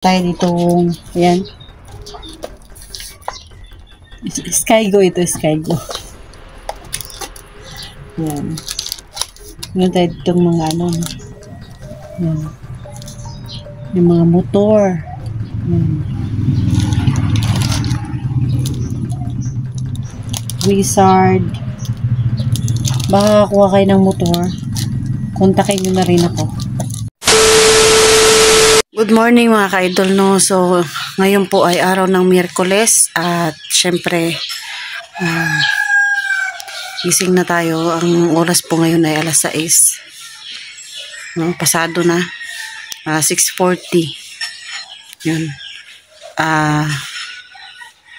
Tayo ditong, ayan. Skygo ito, Skygo. Ayan. Meron tayo ditong mga ano. Ayan. Yung mga motor. Ayan. Wizard. Baka kuha kayo ng motor. Kontakin nyo na rin ako. Good morning mga ka-idol, no. So, ngayon po ay araw ng Miyerkules at syempre gising na tayo. Ang oras po ngayon ay alas 6. No, pasado na. 6:40. Yun.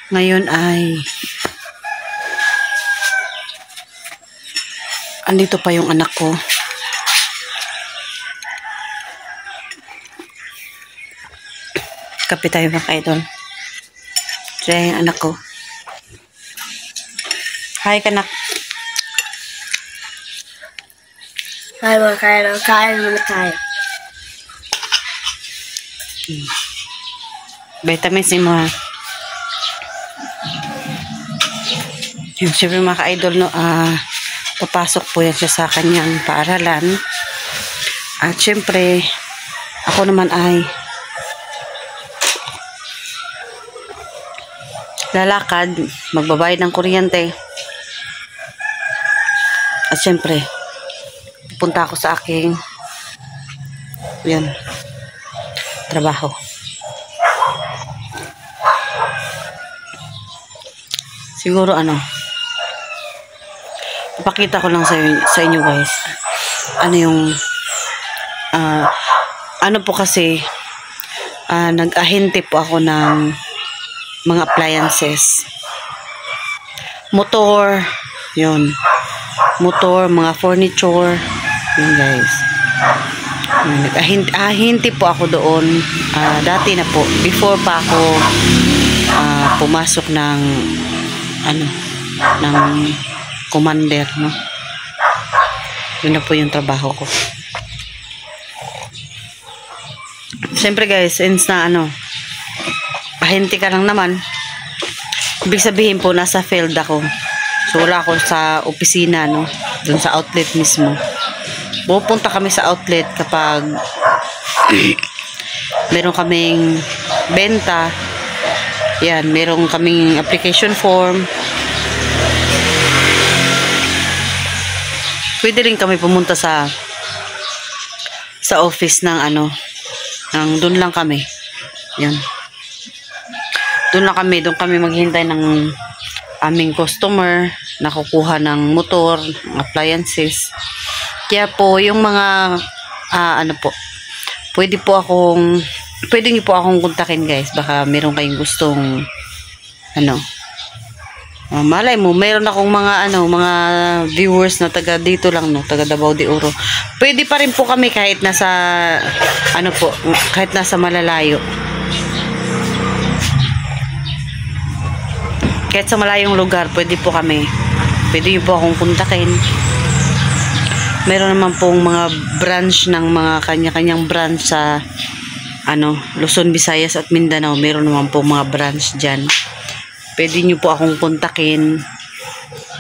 Ngayon ay andito pa yung anak ko. Kape tayo mga ka-idol. Diyan yung anak ko. Hi kanak. Hi mga ka-idol. Kain muna tayo. Vitamins mo ha. Yung siyempre mga ka-idol, no, papasok po yan siya sa kanyang paaralan. At siyempre ako naman ay lalakad, magbabayad ng kuryente. At syempre, pupunta ako sa aking trabaho. Siguro ipakita ko lang sa inyo guys. Ano yung po kasi nag-ahente po ako ng mga appliances. Motor, yun. Motor, mga furniture, yun guys. Nag-ahente po ako doon. Dati na po, before pa ako pumasok ng ng commander, no? Yun na po yung trabaho ko. Siyempre guys, since na ahente ka lang naman, ibig sabihin po nasa field ako. So wala ako sa opisina, no? Dun sa outlet mismo. Pupunta kami sa outlet kapag meron kaming benta. Yan, meron kaming application form. Pwede rin kami pumunta sa office ng doon lang kami. Yan. Doon kami maghintay ng aming customer na kukuha ng motor, appliances. Kaya po yung mga pwede niyo po akong kontakin guys. Baka meron kayong gustong malay mo, meron akong mga viewers na taga dito lang, no, taga Davao de Oro. Pwede pa rin po kami kahit nasa kahit nasa malalayo. Kahit sa malayong lugar, pwede po kami. Pwede nyo po akong kontakin. Meron naman pong mga branch ng mga kanya-kanyang branch sa Luzon, Visayas at Mindanao. Meron naman pong mga branch dyan. Pwede nyo po akong kontakin.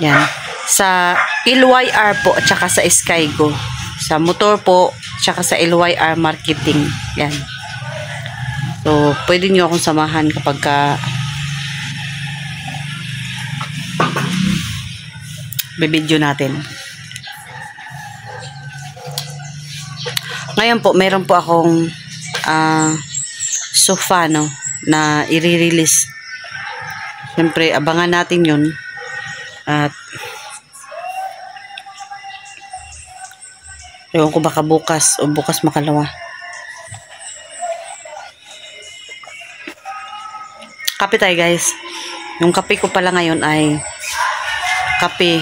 Yan. Sa LYR po at saka sa Skygo. Sa motor po, at saka sa LYR marketing. Yan. So, pwede nyo akong samahan kapag bibidyo natin. Ngayon po, meron po akong sofa, no, na i-release. Siyempre, abangan natin yun. At ewan ko baka bukas o bukas makalawa. Kape tayo guys. Yung kape ko pala ngayon ay kape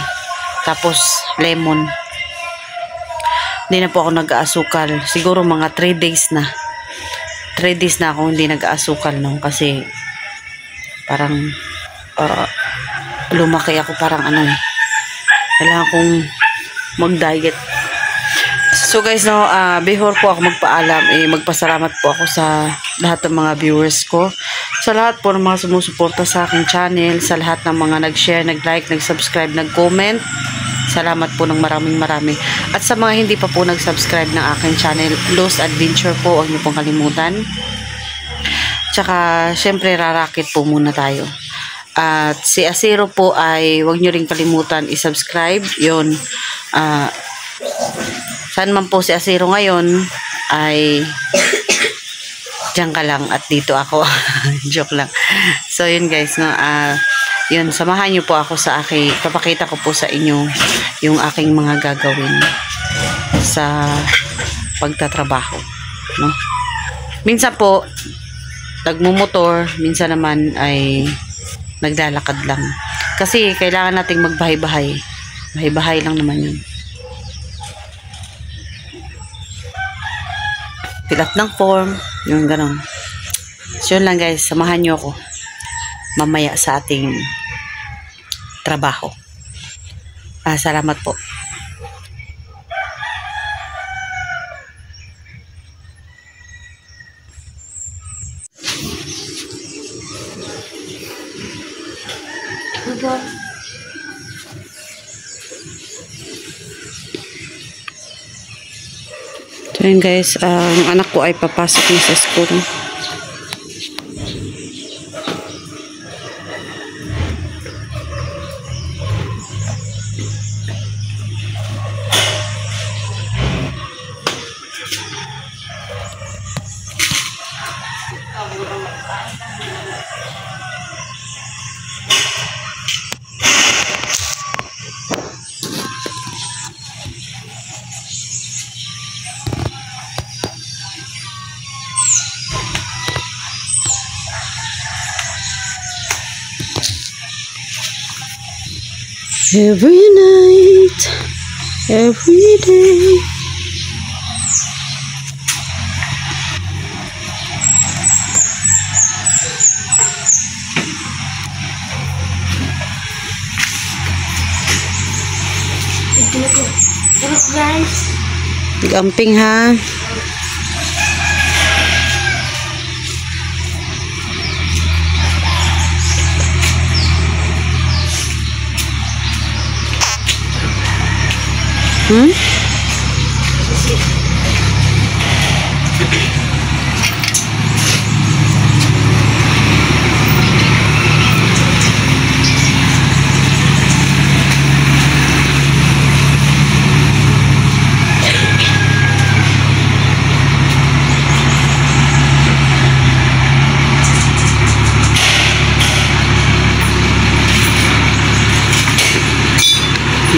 tapos lemon. Hindi na po ako nag-aasukal. Siguro mga 3 days na. 3 days na ako hindi nag-aasukal, no? Kasi parang lumaki ako, parang kailangan kong mag-diet. So guys, no, before po ako magpaalam, magpasalamat po ako sa lahat ng mga viewers ko, sa lahat po ng mga sumusuporta sa aking channel, sa lahat ng mga nag-share, nag-like, nag-subscribe, nag-comment. Salamat po ng maraming marami. At sa mga hindi pa po nag-subscribe ng aking channel, Lost Adventure po, huwag niyo pong kalimutan. Tsaka, syempre, rarakit po muna tayo. At si Asiro po ay huwag niyo ring kalimutan i-subscribe. Yun. Saan man po si Asiro ngayon ay diyan ka lang at dito ako. Joke lang. So, yun guys, no, yun, samahan niyo po ako sa aking, papakita ko po sa inyo yung aking mga gagawin sa pagtatrabaho, no? Minsan po, nagmumotor, minsan naman ay naglalakad lang. Kasi kailangan nating magbahay-bahay. Bahay-bahay lang naman yun. Fill up ng form, yung ganon. So yun lang guys, samahan nyo ako mamaya sa ating trabaho. Salamat po. So yun guys, ang anak ko ay papasok na sa school. Every night, every day. Look guys. Gamping ha.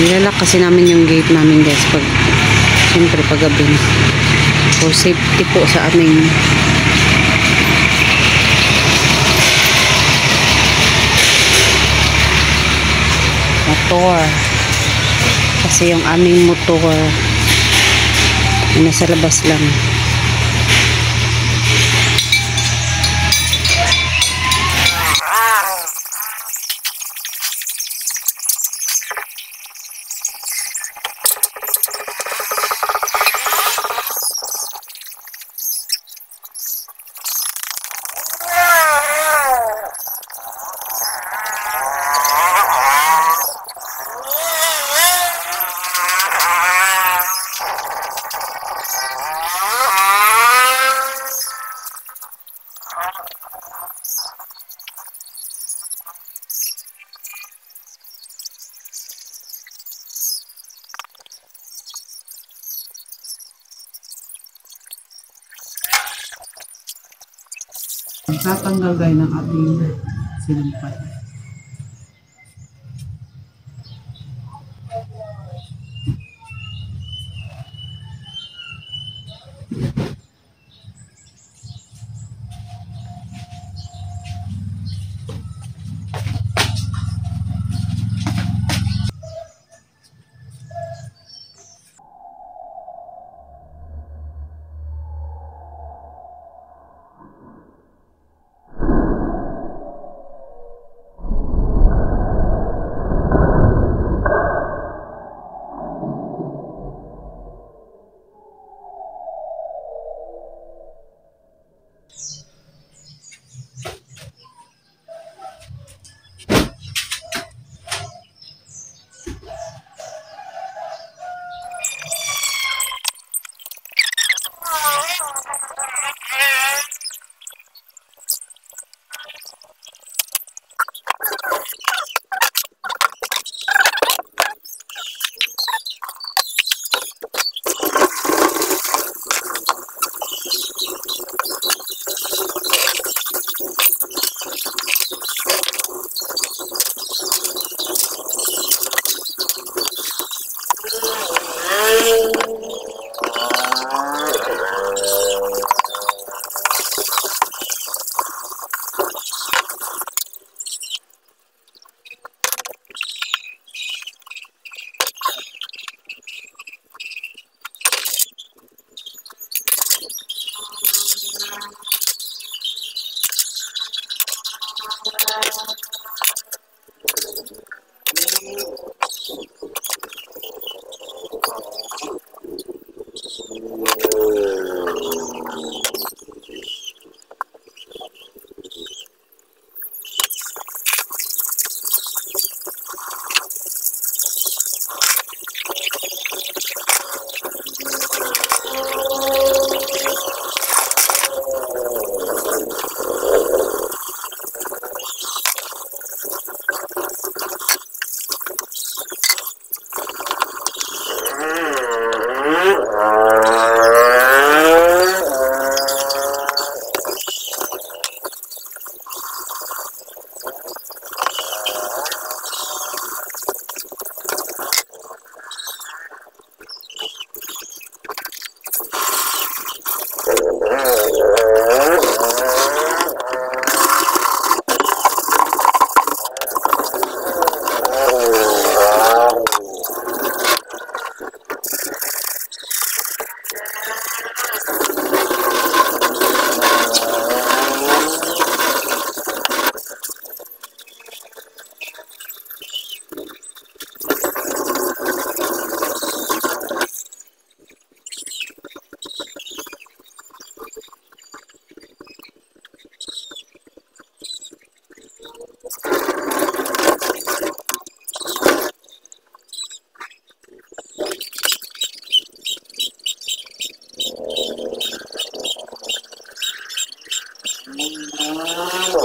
Nilalak kasi namin yung gate namin guys pag, siyempre pag gabi for safety po sa aming motor, kasi yung aming motor ay nasa labas lang. Tatanggal tayo ng ating sinampay.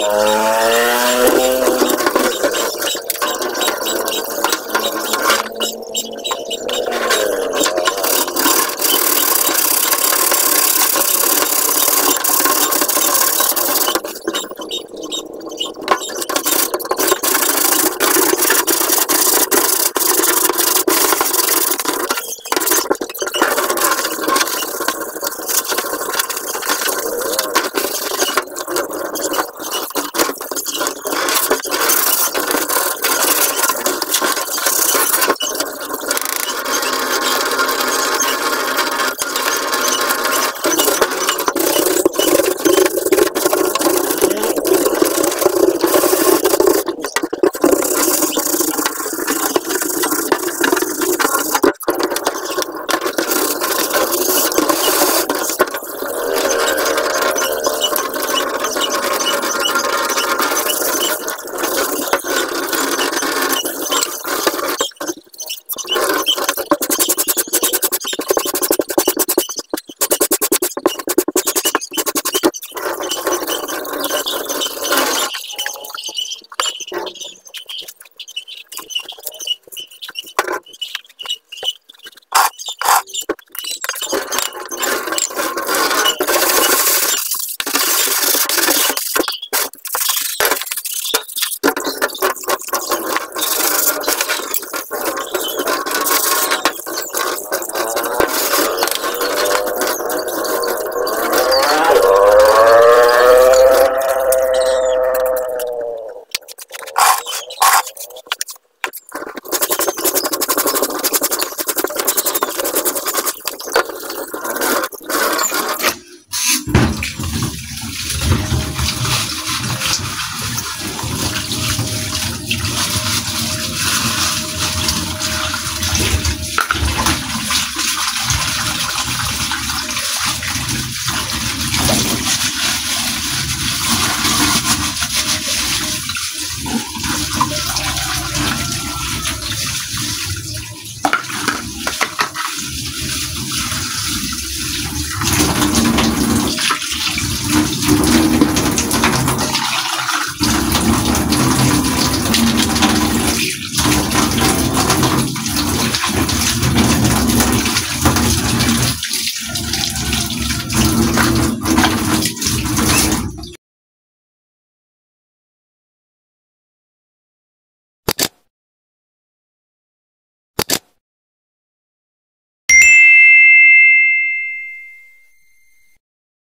Oh.